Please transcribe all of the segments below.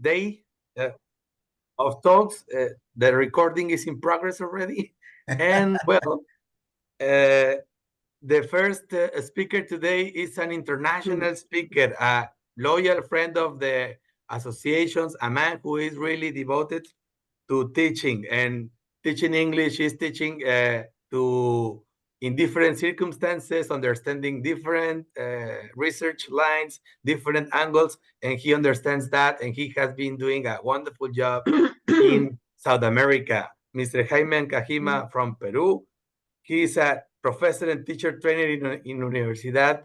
day of talks. The recording is in progress already. And well, the first speaker today is an international speaker, a loyal friend of the associations, a man who is really devoted to teaching, and teaching English is teaching to in different circumstances, understanding different research lines, different angles, and he understands that, and he has been doing a wonderful job in South America. Mr. Jaime Cajima from Peru. He is a professor and teacher trainer in Universidad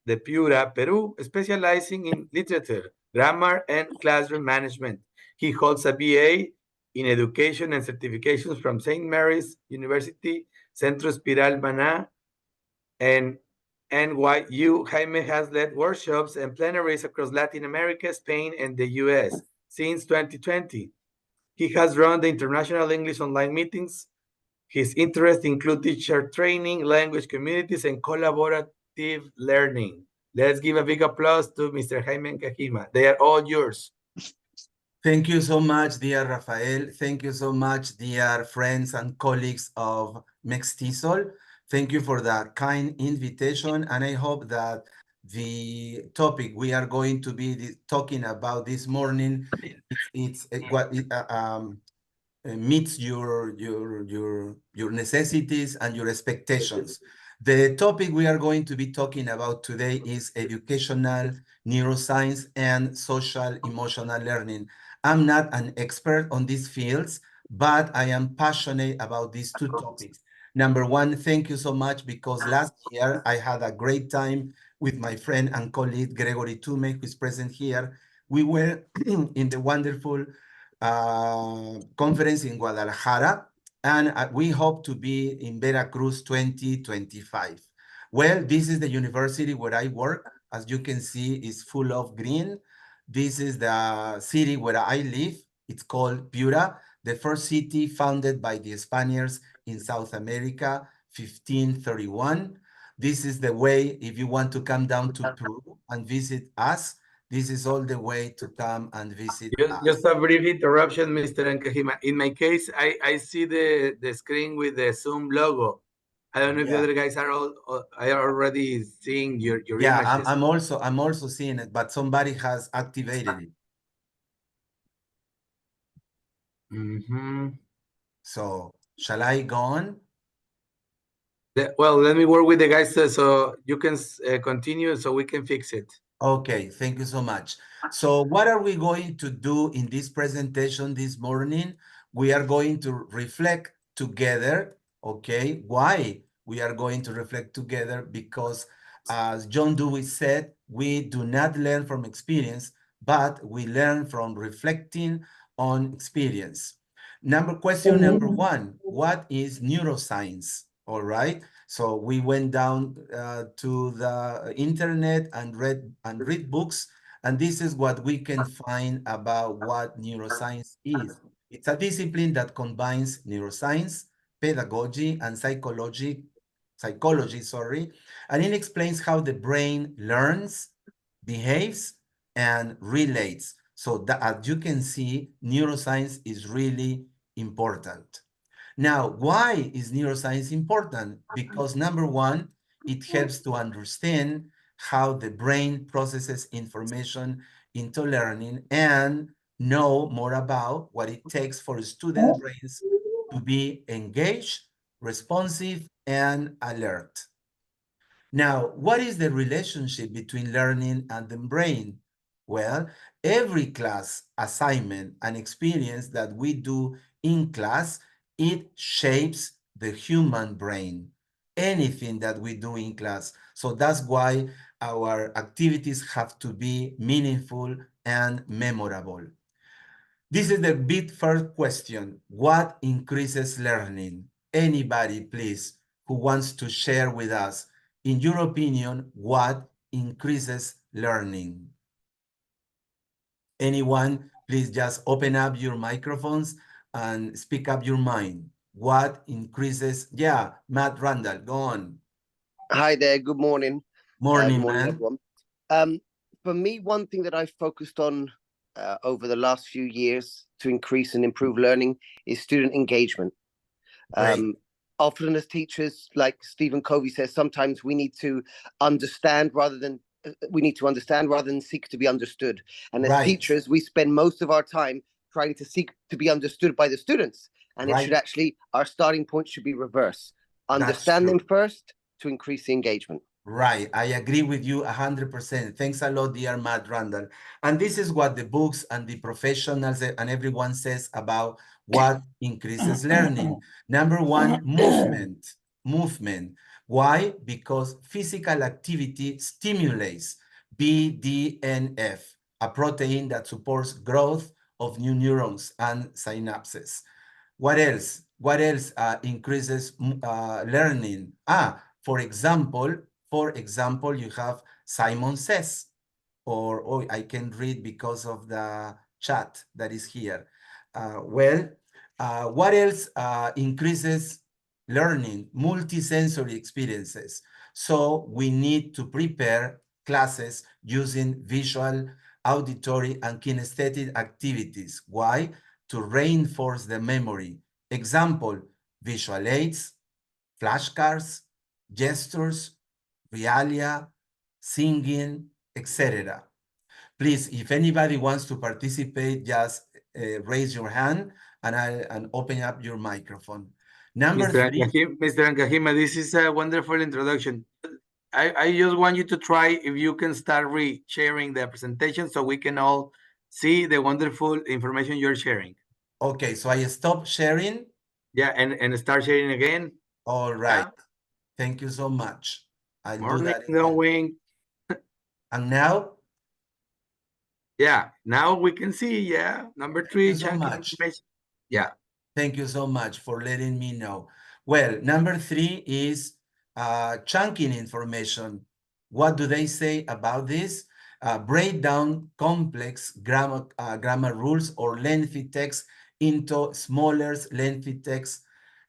de Piura, Peru, specializing in literature, grammar, and classroom management. He holds a BA in education and certifications from St. Mary's University, Centro Espiral Maná, and NYU. Jaime has led workshops and plenaries across Latin America, Spain, and the US since 2020. He has run the International English Online Meetings. His interests include teacher training, language communities, and collaborative learning. Let's give a big applause to Mr. Jaime Cajima. They are all yours. Thank you so much, dear Rafael. Thank you so much, dear friends and colleagues of MEXTESOL. Thank you for that kind invitation, and I hope that the topic we are going to be talking about this morning, it's what meets your necessities and your expectations. The topic we are going to be talking about today is educational neuroscience and social emotional learning. I'm not an expert on these fields, but I am passionate about these two topics. Number one, thank you so much, because last year I had a great time with my friend and colleague Gregory Tume, who is present here. We were in the wonderful conference in Guadalajara, and we hope to be in Veracruz 2025. Well, this is the university where I work. As you can see, it's full of green. This is the city where I live. It's called Piura, the first city founded by the Spaniards in South America, 1531. This is the way, if you want to come down to Peru and visit us, this is all the way to come and visit us. Just a brief interruption, Mr. Nkahima. In my case, I see the screen with the Zoom logo. I don't know if the other guys are already seeing your images. I'm also seeing it, but somebody has activated it. So shall I go on? Well, let me work with the guys so you can continue so we can fix it. Okay, thank you so much. So what are we going to do in this presentation this morning? We are going to reflect together, okay? Why we are going to reflect together? Because as John Dewey said, we do not learn from experience, but we learn from reflecting on experience. Question number one, what is neuroscience? All right. So we went down to the internet and read books, and this is what we can find about what neuroscience is. It's a discipline that combines neuroscience, pedagogy, and psychology, and it explains how the brain learns, behaves, and relates. So that, as you can see, neuroscience is really important. Now, why is neuroscience important? Because number one, it helps to understand how the brain processes information into learning and know more about what it takes for student brains to be engaged, responsive, and alert. Now, what is the relationship between learning and the brain? Well, every class assignment and experience that we do in class, it shapes the human brain. Anything that we do in class. So that's why our activities have to be meaningful and memorable. This is the big first question. What increases learning? Anybody, please, who wants to share with us, in your opinion, what increases learning? Anyone, please just open up your microphones and speak up your mind. What increases? Yeah, Matt Randall, go on. Hi there, good morning. Morning, good morning, man. everyone. For me, one thing that I focused on over the last few years to increase and improve learning is student engagement. Often as teachers, like Stephen Covey says, sometimes we need to understand rather than seek to be understood. And as teachers, we spend most of our time trying to seek to be understood by the students. And it should actually, our starting point should be reverse. Understand them first to increase the engagement. Right. I agree with you 100%. Thanks a lot, dear Matt Randall. And this is what the books and the professionals and everyone says about what increases learning. Number one, movement. Movement. Why? Because physical activity stimulates BDNF, a protein that supports growth of new neurons and synapses. What else? What else increases learning? For example, you have Simon Says, or I can read because of the chat that is here. What else increases learning? Multisensory experiences. So we need to prepare classes using visual, auditory, and kinesthetic activities. Why? To reinforce the memory. Example, visual aids, flashcards, gestures, realia, singing, etc. Please, if anybody wants to participate, just raise your hand and open up your microphone. Number three. Mr. Ankajima, this is a wonderful introduction. I just want you to try if you can start sharing the presentation so we can all see the wonderful information you're sharing. Okay, so I stop sharing. Yeah, and start sharing again. All right. Yeah. Thank you so much. I'll do that again. And now? Yeah, now we can see. Yeah, number three. Thank you so much. Yeah. Thank you so much for letting me know. Well, number three is chunking information. What do they say about this? Break down complex grammar rules or lengthy text into smaller lengthy text,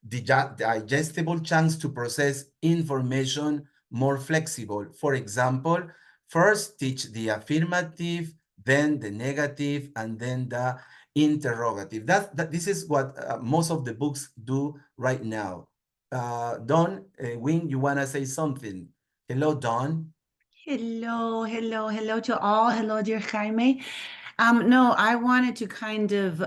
digestible chunks to process information more flexible. For example, first teach the affirmative, then the negative, and then the interrogative. This is what most of the books do right now. Dawn, Wing, you want to say something? Hello, Dawn. Hello to all. Hello, dear Jaime. No, I wanted to kind of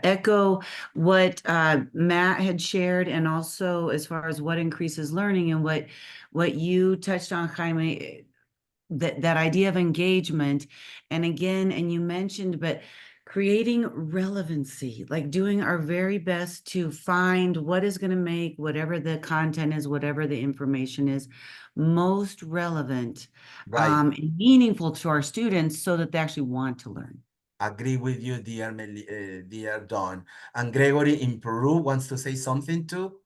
echo what Matt had shared, and also as far as what increases learning and what you touched on, Jaime, that idea of engagement. And again, and you mentioned, but creating relevancy, like doing our very best to find what is going to make whatever the content is, whatever the information is, most relevant, and meaningful to our students so that they actually want to learn. Agree with you, dear Dawn. And Gregory in Peru wants to say something too.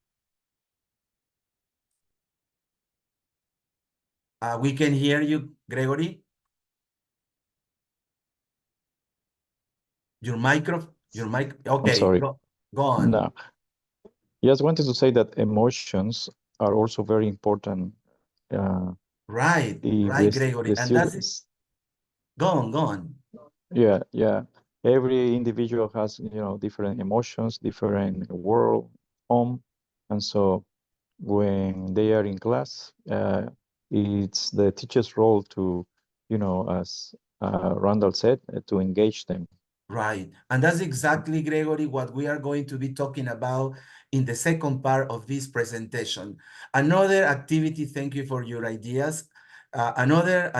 We can hear you, Gregory. Your mic. Okay, I'm sorry. go on. No. Just wanted to say that emotions are also very important. Right, Gregory. And that's it. Go on. Yeah. Every individual has, different emotions, different world, home, and so when they are in class, it's the teacher's role to, as Randall said, to engage them. Right. And that's exactly, Gregory, what we are going to be talking about in the second part of this presentation. Another activity, thank you for your ideas. Another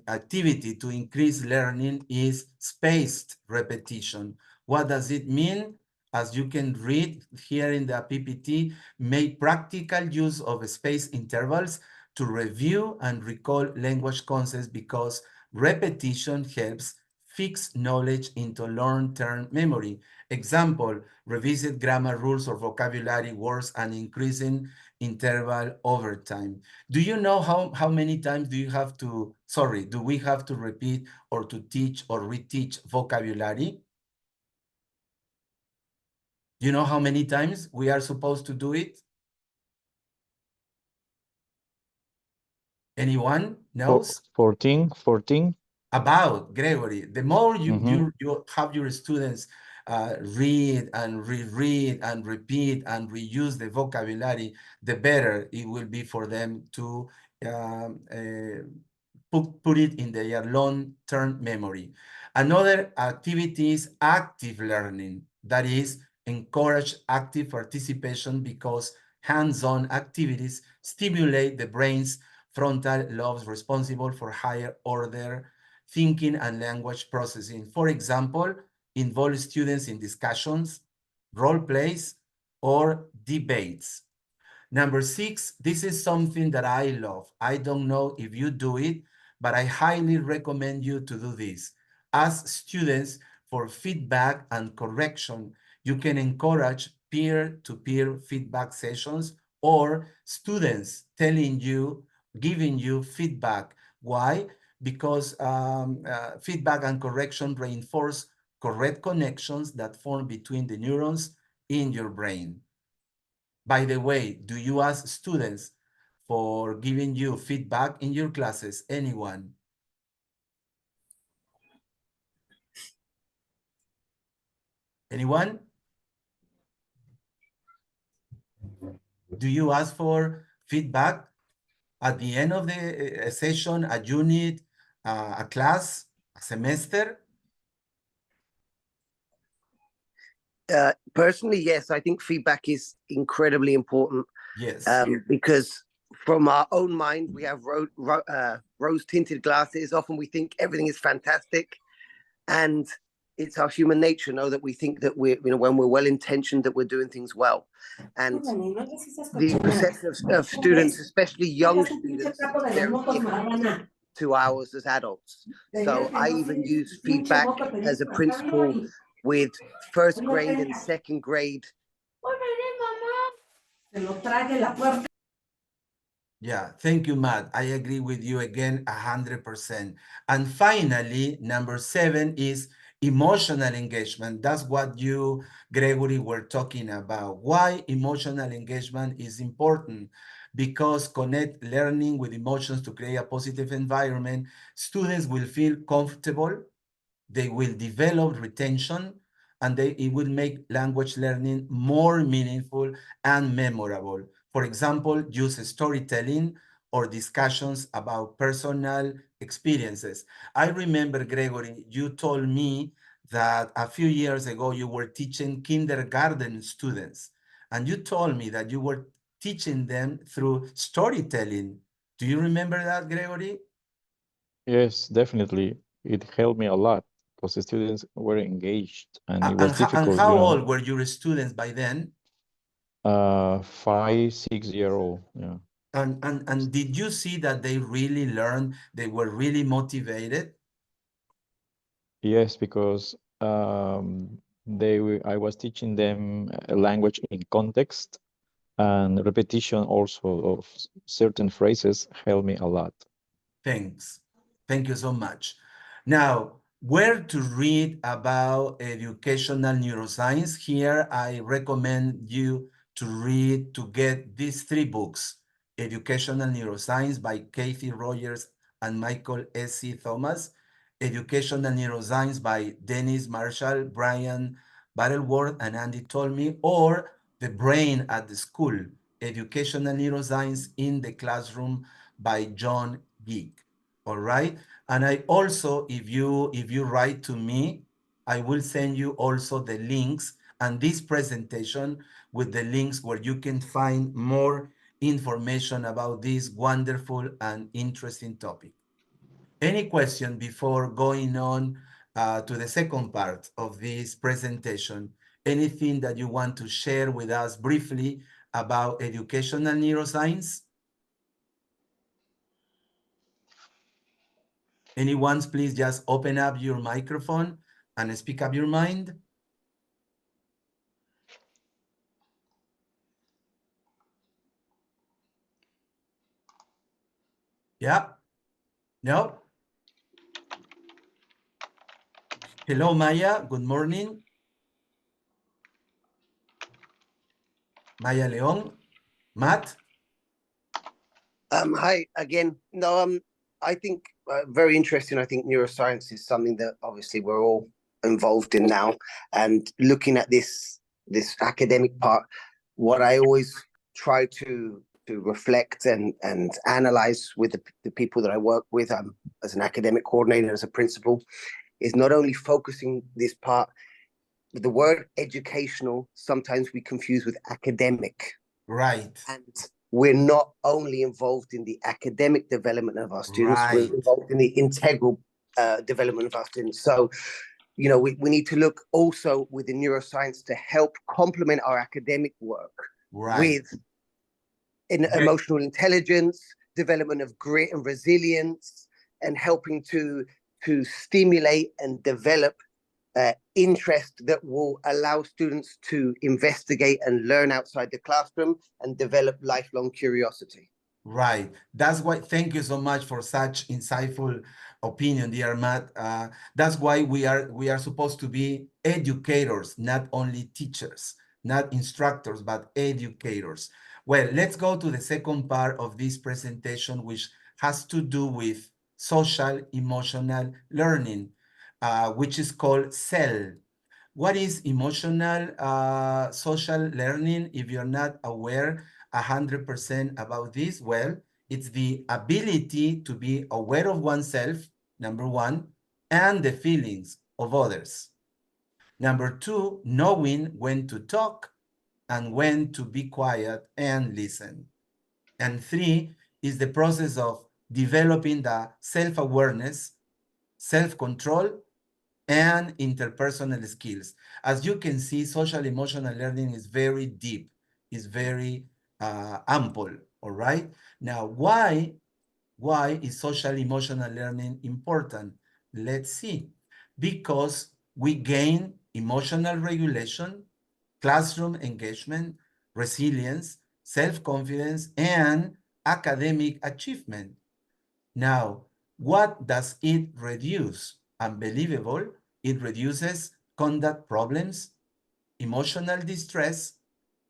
activity to increase learning is spaced repetition. What does it mean? As you can read here in the PPT, make practical use of spaced intervals to review and recall language concepts because repetition helps fix knowledge into long-term memory. Example, revisit grammar rules or vocabulary words and increasing interval over time. Do you know how many times do we have to repeat or to teach or reteach vocabulary? Do you know how many times we are supposed to do it? Anyone knows? 14. about, Gregory. The more Mhm. you have your students read and reread and repeat and reuse the vocabulary, the better it will be for them to put it in their long-term memory. Another activity is active learning. That is, encourage active participation because hands-on activities stimulate the brain's frontal lobes responsible for higher order thinking and language processing. For example, involve students in discussions, role plays, or debates. Number 6, this is something that I love. I don't know if you do it, but I highly recommend you to do this. As students, for feedback and correction, you can encourage peer-to-peer feedback sessions or students telling you, giving you feedback. Why? Because feedback and correction reinforce correct connections that form between the neurons in your brain. By the way, do you ask students for giving you feedback in your classes? Anyone? Anyone? Do you ask for feedback at the end of the session, a unit, a class, a semester? Personally, yes, I think feedback is incredibly important. Yes. Because from our own mind, we have rose-tinted glasses. Often we think everything is fantastic, and it's our human nature, that we think that we're, when we're well-intentioned, that we're doing things well. And the perception of students, especially young students, is very different to ours as adults. So I even use feedback as a principle with first grade and second grade. Yeah, thank you, Matt. I agree with you again 100%. And finally, number 7 is emotional engagement. That's what you, Gregory, were talking about. Why emotional engagement is important? Because connect learning with emotions to create a positive environment. Students will feel comfortable, they will develop retention, and it will make language learning more meaningful and memorable. For example, use storytelling or discussions about personal experiences. I remember, Gregory, you told me that a few years ago you were teaching kindergarten students, and you told me that you were teaching them through storytelling. Do you remember that, Gregory? Yes, definitely. It helped me a lot because the students were engaged and it was And difficult, how old were your students by then? 5, 6 year old. Yeah. And did you see that they really learned, they were really motivated? Yes, because I was teaching them a language in context, and repetition also of certain phrases helped me a lot. Thanks. Thank you so much. Now, where to read about educational neuroscience? Here, I recommend you to get these 3 books: Educational Neuroscience by Kathy Rogers and Michael S.C. Thomas, Educational Neuroscience by Dennis Marshall, Brian Battleworth, and Andy Tolmie, or The Brain at the School, Educational Neuroscience in the Classroom by John Geek. All right. And I also, if you write to me, I will send you also the links and this presentation with the links where you can find more information about this wonderful and interesting topic. Any question before going on to the second part of this presentation? Anything that you want to share with us briefly about educational neuroscience? Anyone, please just open up your microphone and speak up your mind. Yeah? No? Hello, Maya. Good morning. Maya Leon. Matt? Hi again. No, I think very interesting. I think neuroscience is something that obviously we're all involved in now, and looking at this academic part, what I always try to reflect and analyze with the people that I work with, as an academic coordinator, as a principal, is not only focusing this part. The word educational sometimes we confuse with academic. Right. And we're not only involved in the academic development of our students, Right. we're involved in the integral development of our students. So, you know, we need to look also within neuroscience to help complement our academic work with emotional intelligence, development of grit and resilience, and helping to stimulate and develop interest that will allow students to investigate and learn outside the classroom and develop lifelong curiosity. Right. That's why, thank you so much for such insightful opinion, dear Matt. That's why we are supposed to be educators, not only teachers, not instructors, but educators. Well, let's go to the second part of this presentation, which has to do with social emotional learning, which is called CEL. What is emotional social learning? If you're not aware 100% about this, well, it's the ability to be aware of oneself, number one, and the feelings of others. Number two, knowing when to talk and when to be quiet and listen. And three is the process of developing the self-awareness, self-control, and interpersonal skills. As you can see, social emotional learning is very deep, is very ample, all right? Now, why is social emotional learning important? Let's see. Because we gain emotional regulation, classroom engagement, resilience, self-confidence, and academic achievement. Now, what does it reduce? Unbelievable. It reduces conduct problems, emotional distress,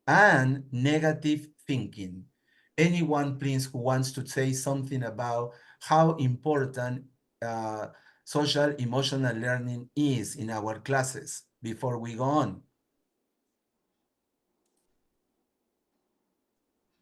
and negative thinking. Anyone, please, who wants to say something about how important social emotional learning is in our classes before we go on?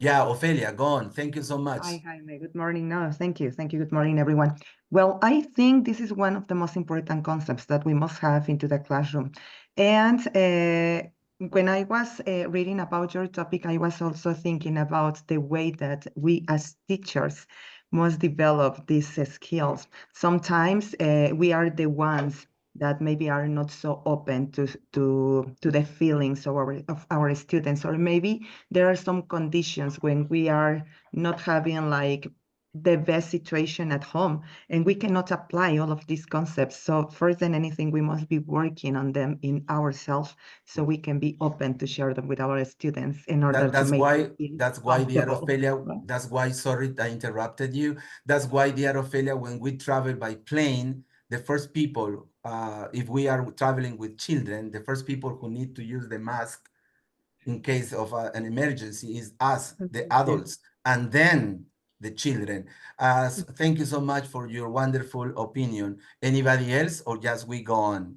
Yeah, Ophelia, go on. Thank you so much. Hi, Jaime. Good morning. No, thank you. Thank you. Good morning, everyone. Well, I think this is one of the most important concepts that we must have into the classroom. And when I was reading about your topic, I was also thinking about the way that we as teachers must develop these skills. Sometimes we are the ones that maybe are not so open to the feelings of our students, or maybe there are some conditions when we are not having like the best situation at home and we cannot apply all of these concepts. So first than anything, we must be working on them in ourselves so we can be open to share them with our students in order to make them feel that's why, dear comfortable, Ophelia, right? that's why, sorry, I interrupted you. That's why, dear Ophelia, when we travel by plane, the first people, if we are traveling with children, the first people who need to use the mask in case of an emergency is us, the adults, and then the children. Thank you so much for your wonderful opinion. Anybody else, or just we go on?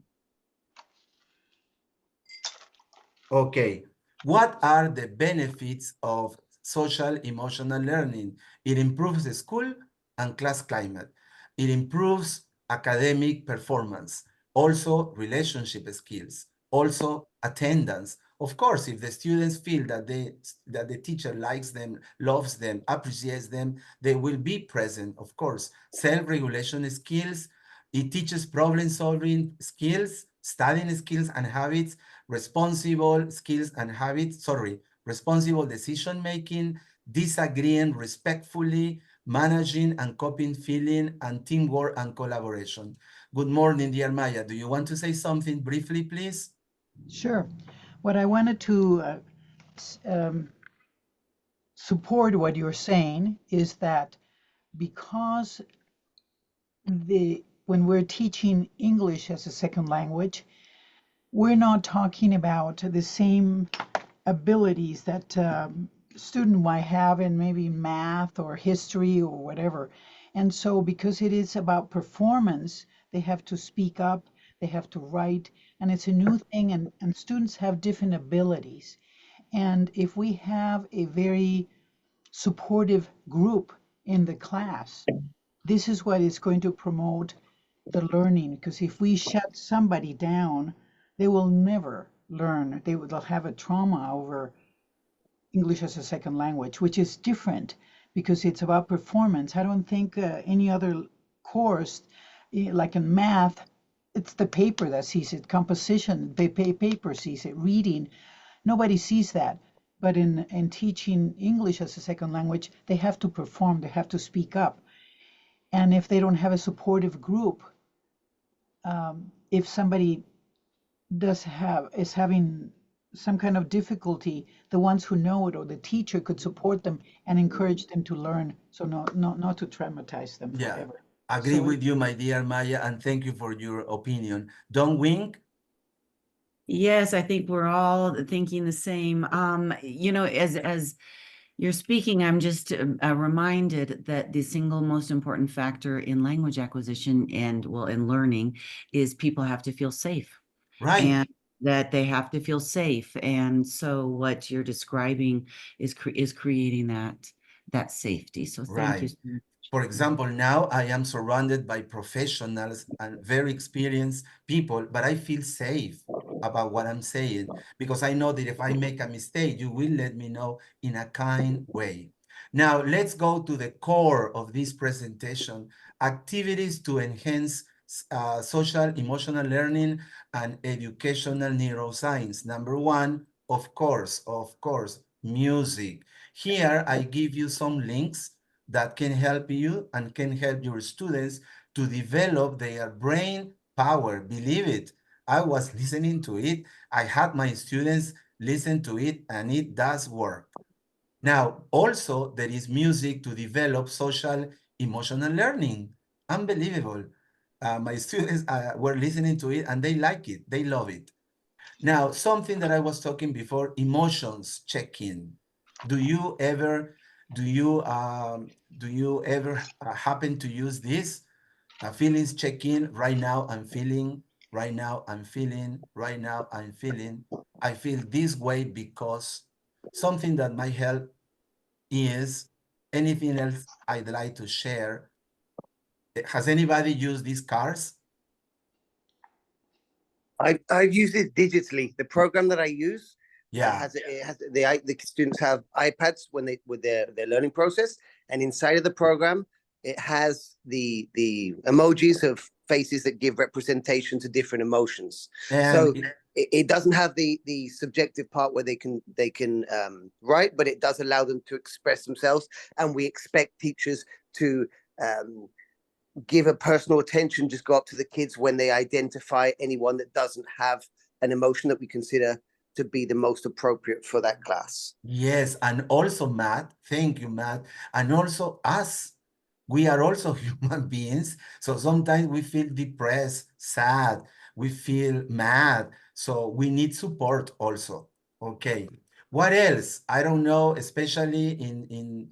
Okay, what are the benefits of social emotional learning? It improves the school and class climate. It improves academic performance, also relationship skills, also attendance. Of course, if the students feel that the teacher likes them, loves them, appreciates them, they will be present, of course. Self-regulation skills, it teaches problem-solving skills, studying skills and habits, responsible skills and habits, responsible decision-making, disagreeing respectfully, managing and coping feeling, and teamwork and collaboration. Good morning, dear Maya. Do you want to say something briefly, please? Sure. What I wanted to support what you're saying is that because when we're teaching English as a second language, we're not talking about the same abilities that student might have in maybe math or history or whatever. And so because it is about performance, they have to speak up, they have to write, and it's a new thing, and students have different abilities. And if we have a very supportive group in the class, this is what is going to promote the learning. Because if we shut somebody down, they will never learn. They'll have a trauma over English as a second language, which is different because it's about performance. I don't think any other course, like in math, it's the paper that sees it. Composition, the paper sees it. Reading, nobody sees that. But in teaching English as a second language, they have to perform, they have to speak up. And if they don't have a supportive group, if somebody is having some kind of difficulty, the ones who know it or the teacher could support them and encourage them to learn, so not to traumatize them forever. Agree So, with you, my dear Maya, and thank you for your opinion. Don't wink. Yes, I think we're all thinking the same. You know, as you're speaking, I'm just reminded that the single most important factor in language acquisition and, well, in learning is people have to feel safe. Right. And that they have to feel safe. And so what you're describing is creating that safety. So thank you so much. For example, now I am surrounded by professionals and very experienced people, but I feel safe about what I'm saying because I know that if I make a mistake, you will let me know in a kind way. Now, let's go to the core of this presentation, activities to enhance social emotional learning and educational neuroscience. Number one, of course, music. Here, I give you some links that can help you and can help your students to develop their brain power. Believe it, I was listening to it. I had my students listen to it, and it does work. Now, also, there is music to develop social emotional learning. Unbelievable. My students were listening to it, and they like it. They love it. Now, something that I was talking before, emotions check-in. Do you ever happen to use this? Feelings check-in. Right now I'm feeling, right now I'm feeling, right now I'm feeling. I feel this way because something that might help is anything else I'd like to share. Has anybody used these cards? I've used it digitally. The program that I use the students have iPads when they with their learning process, and inside of the program it has the emojis of faces that give representation to different emotions. And so it doesn't have the subjective part where they can write, but it does allow them to express themselves, and we expect teachers to give a personal attention, just go up to the kids when they identify anyone that doesn't have an emotion that we consider to be the most appropriate for that class. Yes, and also Matt, thank you, Matt, and also us, we are also human beings, so sometimes we feel depressed, sad, we feel mad, so we need support also. Okay, what else? I don't know, especially in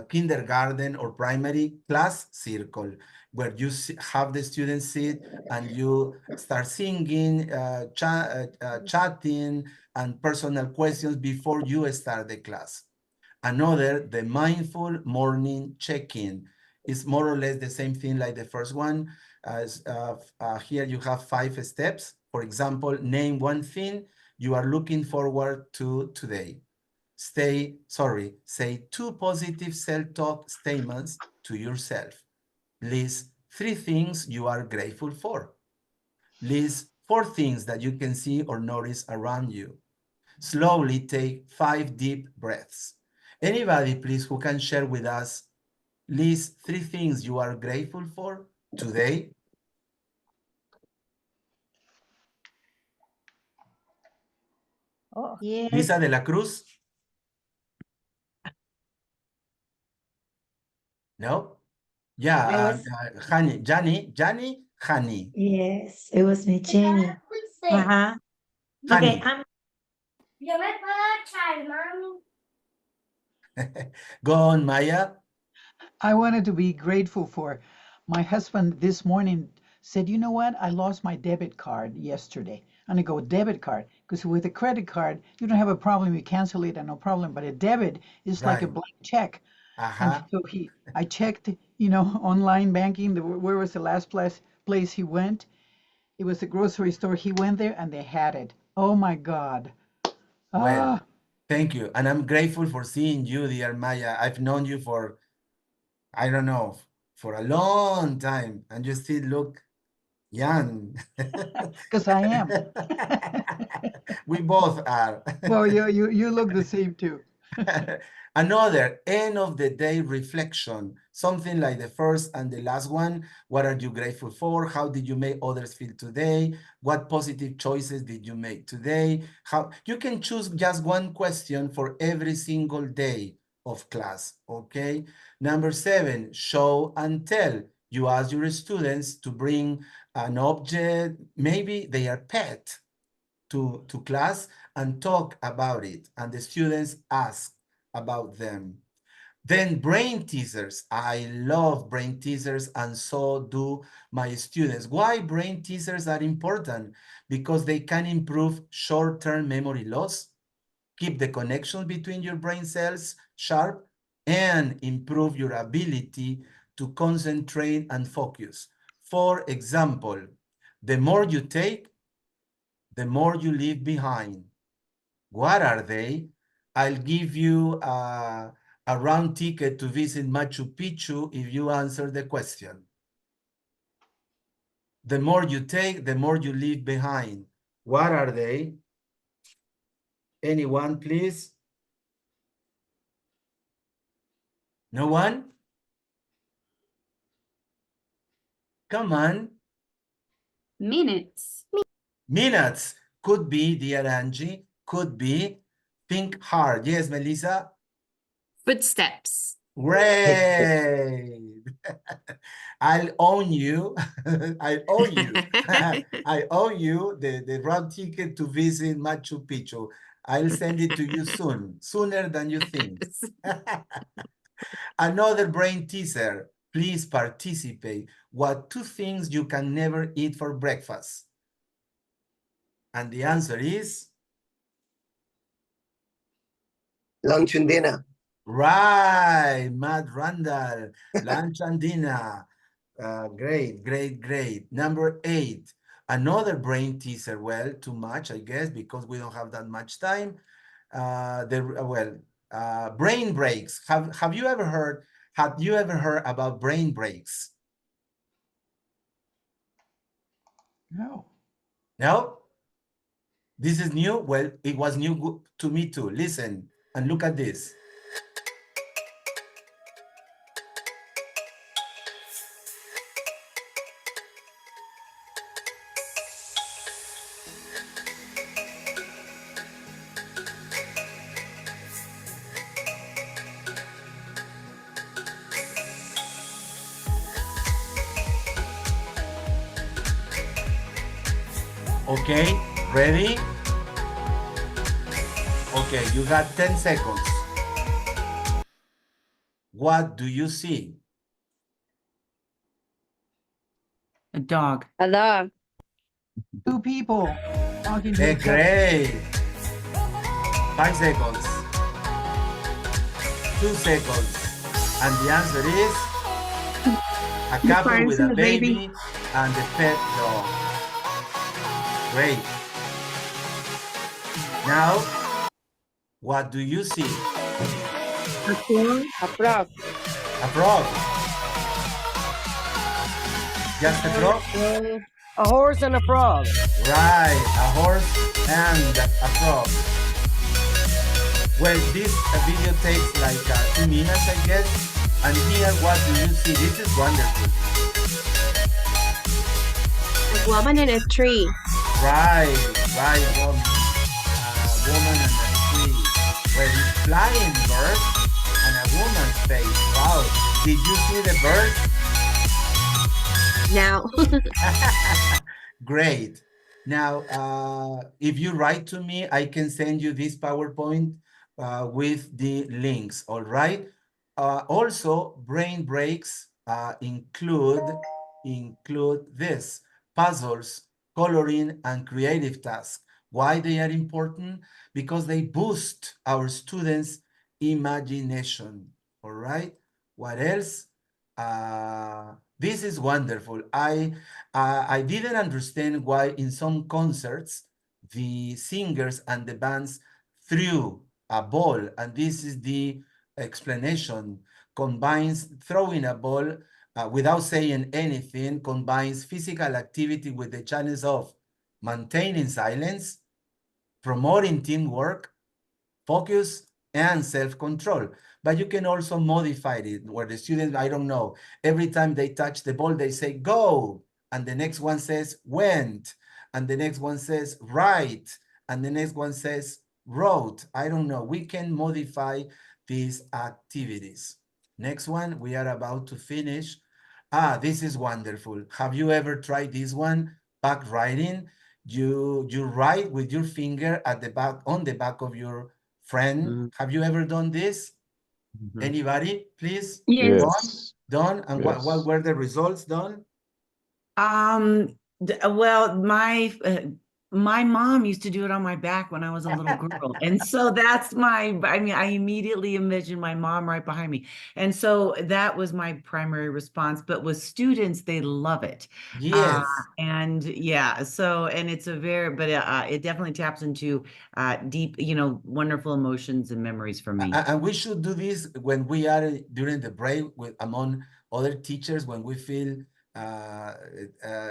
kindergarten or primary, class circle, where you have the students sit and you start singing, chatting, and personal questions before you start the class. Another, the mindful morning check-in, is more or less the same thing like the first one. Here you have 5 steps. For example, name one thing you are looking forward to today. Say 2 positive self-talk statements to yourself. List 3 things you are grateful for. List 4 things that you can see or notice around you. Slowly take 5 deep breaths. Anybody, please, who can share with us, list 3 things you are grateful for today? Oh, yes. Lisa de la Cruz? No? Yeah, Hani, Jani, Hani. Yes, it was me, Jenny. Uh-huh. Okay, Hani. Go on, Maya. I wanted to be grateful for my husband this morning said, you know what? I lost my debit card yesterday. And I go, debit card? Because with a credit card, you don't have a problem. You cancel it and no problem. But a debit is like a Right. blank check. And Uh-huh. so I checked, online banking. Where was the last place he went? It was a grocery store. He went there and they had it. Oh my God. Well, Ah, thank you. And I'm grateful for seeing you, dear Maya. I've known you for, I don't know, for a long time, and you still look young. because I am. We both are. Well, you look the same too. Another end of the day reflection, something like the first and the last one. What are you grateful for? How did you make others feel today? What positive choices did you make today? How you can choose just one question for every single day of class, okay? Number 7, show and tell. You ask your students to bring an object, maybe their pet, to class and talk about it, and the students ask about them. Then brain teasers. I love brain teasers, and so do my students. Why brain teasers are important? Because they can improve short-term memory loss, keep the connection between your brain cells sharp, and improve your ability to concentrate and focus. For example, the more you take, the more you leave behind. What are they? I'll give you a round ticket to visit Machu Picchu if you answer the question. The more you take, the more you leave behind. What are they? Anyone, please? No one? Come on. Minutes. Minutes. Could be, dear Angie. Could be. Think hard. Yes, Melissa? Footsteps. Great. I'll own you. I owe you. I owe you the round ticket to visit Machu Picchu. I'll send it to you soon, sooner than you think. Another brain teaser. Please participate. What 2 things you can never eat for breakfast? And the answer is? Lunch and dinner. Right, Matt Randall, lunch and dinner. Great, great, great. Number 8, another brain teaser. Well, too much, I guess, because we don't have that much time. Brain breaks. Have you ever heard? Have you ever heard about brain breaks? No. No? This is new? Well, it was new to me too. Listen and look at this. Okay, ready? Okay, you got 10 seconds. What do you see? A dog. A dog. 2 people talking to each other. Great. 5 seconds. 2 seconds. And the answer is a couple with a baby and a pet dog. Great. Now, what do you see? A frog. A frog. Just a frog? A horse and a frog. Right, a horse and a frog. Well, this video takes like 2 minutes, I guess. And here, what do you see? This is wonderful. A woman in a tree. Right, woman. A woman and a tree. Well, it's flying bird and a woman's face. Wow. Did you see the bird? Now. Great. Now, if you write to me, I can send you this PowerPoint with the links, all right? Also, brain breaks include this: puzzles, coloring, and creative tasks. Why they are important? Because they boost our students' imagination. All right. What else? This is wonderful. I didn't understand why in some concerts the singers and the bands threw a ball, and this is the explanation. Combines throwing a ball without saying anything, combines physical activity with the challenge of maintaining silence, promoting teamwork, focus, and self-control. But you can also modify it where the students, I don't know, every time they touch the ball, they say go, and the next one says went, and the next one says right, and the next one says wrote. I don't know. We can modify these activities. Next one, we are about to finish. This is wonderful. Have you ever tried this one? Back writing. You write with your finger at the back, on the back of your friend. Have you ever done this? Anybody, please? Yes. Don? And what Yes. were the results, Don? Well, my mom used to do it on my back when I was a little girl. And so that's I mean, I immediately envisioned my mom right behind me. And so that was my primary response. But with students, they love it. Yes. And yeah, so, and it's a but it definitely taps into deep, wonderful emotions and memories for me. And we should do this when we are during the break among other teachers, when we feel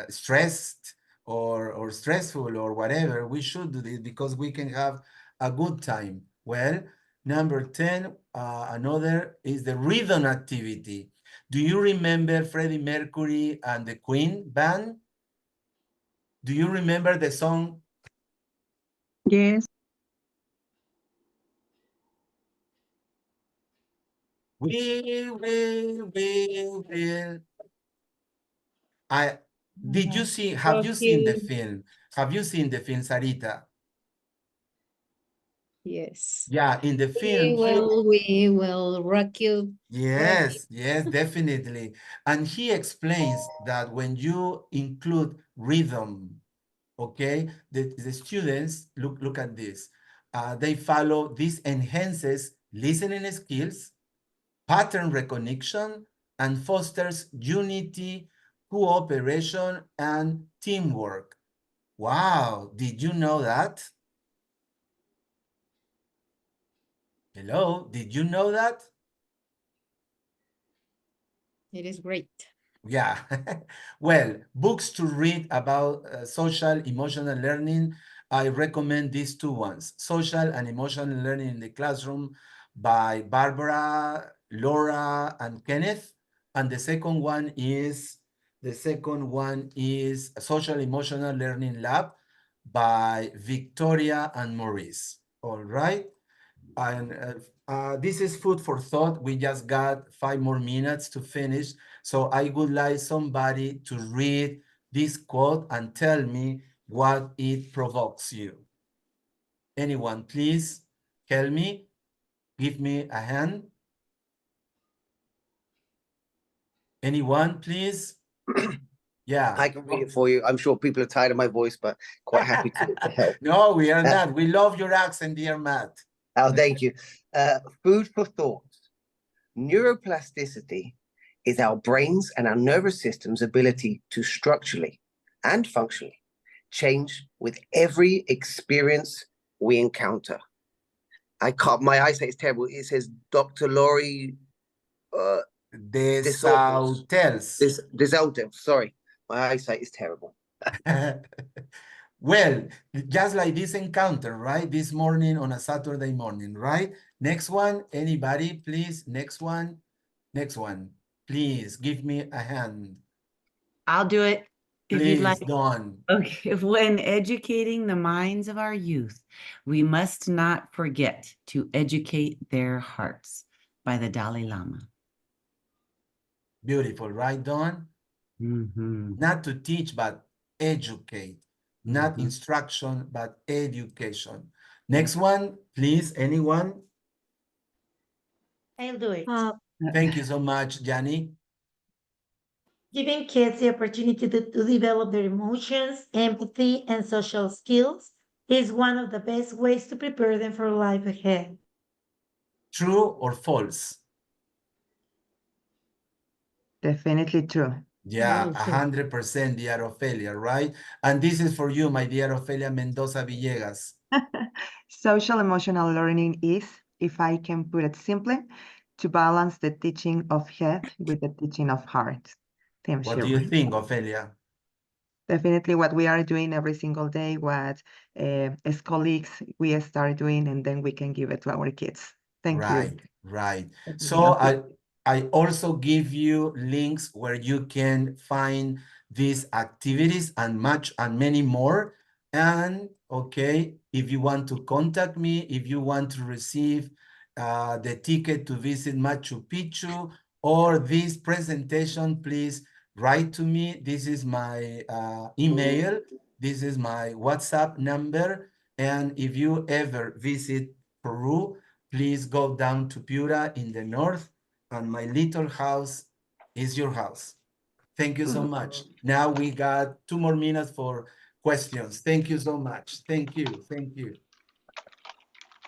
stressed or stressful or whatever. We should do this because we can have a good time. Well, number 10, another is the rhythm activity. Do you remember Freddie Mercury and the Queen band? Do you remember the song? Yes. We will. Did you see, have you seen the film? Have you seen the film, Sarita? Yes. Yeah, in the film. We will rock you. Yes, yes, definitely. And he explains that when you include rhythm, okay, the students, look at this. They follow, this enhances listening skills, pattern recognition, and fosters unity, cooperation, and teamwork. Wow, did you know that? Hello, did you know that? It is great. Yeah. Well, books to read about social emotional learning. I recommend these two ones: Social and Emotional Learning in the Classroom by Barbara, Laura, and Kenneth. And the second one is Social Emotional Learning Lab by Victoria and Maurice. All right. And this is food for thought. We just got 5 more minutes to finish. So I would like somebody to read this quote and tell me what it provokes you. Anyone, please tell me. Give me a hand. Anyone, please? Yeah. I can read it for you. I'm sure people are tired of my voice, but quite happy to help. No, we are not. We love your accent, dear Matt. Oh, thank you. Food for thought. Neuroplasticity is our brains and our nervous system's ability to structurally and functionally change with every experience we encounter. My eyesight is terrible. It says Dr. Laurie Desautels. Sorry, my eyesight is terrible. Well, just like this encounter, right? This morning on a Saturday morning, right? Next one, anybody, please. Next one. Please give me a hand. I'll do it if you'd like. Dawn. Okay, when educating the minds of our youth, we must not forget to educate their hearts, by the Dalai Lama. Beautiful, right, Dawn? Not to teach, but educate. Not instruction, but education. Next one, please, anyone? I'll do it. Thank you so much, Yanni. Giving kids the opportunity to develop their emotions, empathy, and social skills is one of the best ways to prepare them for life ahead. True or false? Definitely true. Yeah, Very true. 100%, dear Ophelia, right? And this is for you, my dear Ophelia Mendoza Villegas. Social emotional learning is, if I can put it simply, to balance the teaching of head with the teaching of heart. What do you think, Ophelia? Definitely what we are doing every single day, what as colleagues we start doing, and then we can give it to our kids. Thank you. Right. So I also give you links where you can find these activities and many more. And okay, if you want to contact me, if you want to receive the ticket to visit Machu Picchu or this presentation, please write to me. This is my email. This is my WhatsApp number. And if you ever visit Peru, please go down to Piura in the north, and my little house is your house. Thank you so much. Now we got 2 more minutes for questions. Thank you so much. Thank you. Thank you.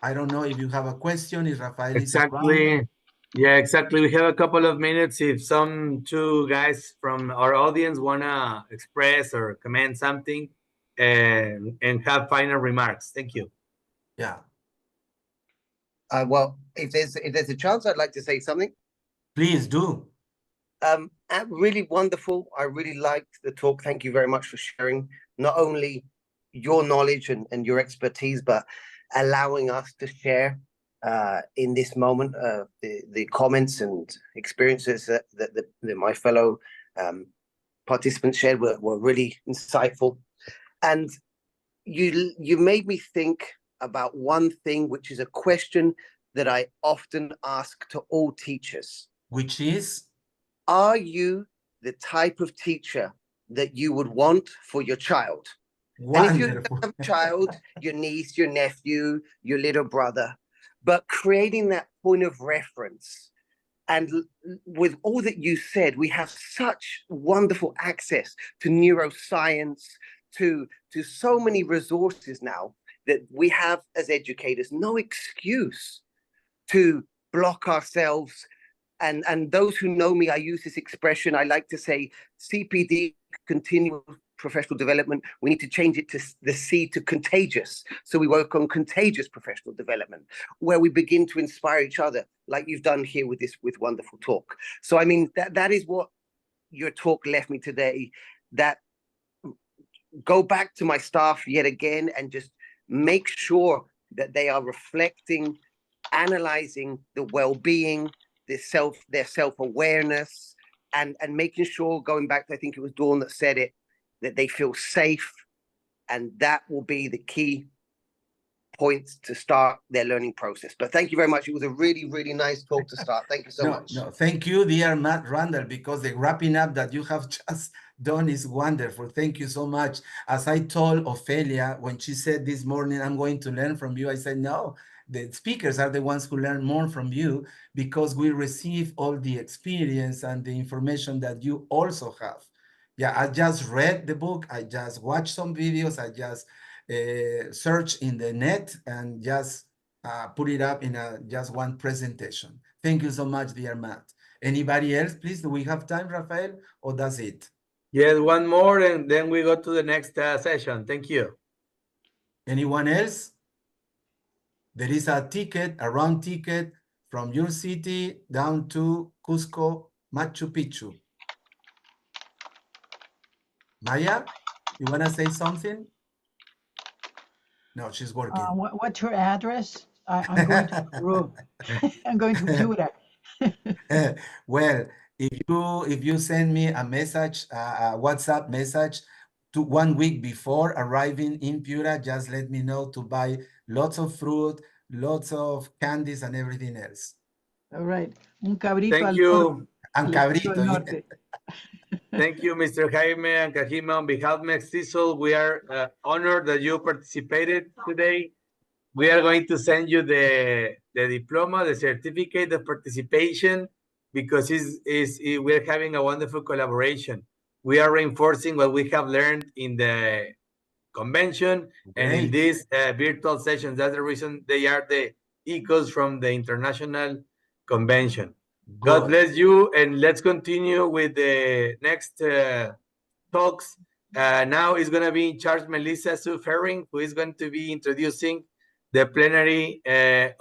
I don't know if you have a question, if Rafael is around. Exactly. Yeah, exactly. We have a couple of minutes. If some two guys from our audience wanna express or comment something and have final remarks. Thank you. Yeah, Well, if there's a chance, I'd like to say something. please do. Really wonderful. I really liked the talk. Thank you very much for sharing not only your knowledge and your expertise, but allowing us to share in this moment the comments and experiences that my fellow participants shared were really insightful. And you made me think about one thing, which is a question that I often ask to all teachers. Which is? Are you the type of teacher that you would want for your child? Wonderful. And if you have a child, your niece, your nephew, your little brother, but creating that point of reference. And with all that you said, we have such wonderful access to neuroscience, to so many resources now that we have as educators no excuse to block ourselves. And those who know me, I use this expression. I like to say CPD, continual professional development. We need to change it to the C to contagious. So we work on contagious professional development, where we begin to inspire each other, like you've done here with wonderful talk. So I mean, that is what your talk left me today. That go back to my staff yet again and just make sure that they are reflecting, analyzing the well-being, their self-awareness, and making sure, going back to, I think it was Dawn that said it, that they feel safe, and that will be the key points to start their learning process. But thank you very much. It was a really, really nice talk to start. Thank you so much. No, thank you, dear Matt Randall, because the wrapping up that you have just done is wonderful. Thank you so much. As I told Ophelia when she said this morning, I'm going to learn from you, I said, no, the speakers are the ones who learn more from you because we receive all the experience and the information that you also have. Yeah, I just read the book. I just watched some videos. I just searched in the net and just put it up in just one presentation. Thank you so much, dear Matt. Anybody else, please? Do we have time, Rafael, or that's it? Yes, one more, and then we go to the next session. Thank you. Anyone else? There is a ticket, a round ticket from your city down to Cusco, Machu Picchu. Maya, you want to say something? No, she's working. What's your address? I'm going to Peru. I'm going to Piura. Well, if you send me a message, a WhatsApp message to 1 week before arriving in Piura, just let me know to buy lots of fruit, lots of candies and everything else. All right. Un cabrito Thank al you. norte. And Lechuga cabrito. al norte. Thank you, Mr. Jaime and Cajima. On behalf of MEXTESOL, we are honored that you participated today. We are going to send you the diploma, the certificate of participation, because we're having a wonderful collaboration. We are reinforcing what we have learned in the convention and in these virtual sessions. That's the reason they are the echoes from the international convention. God bless you, and let's continue with the next talks. Now is going to be in charge Melissa Sue Herring, who is going to be introducing the plenary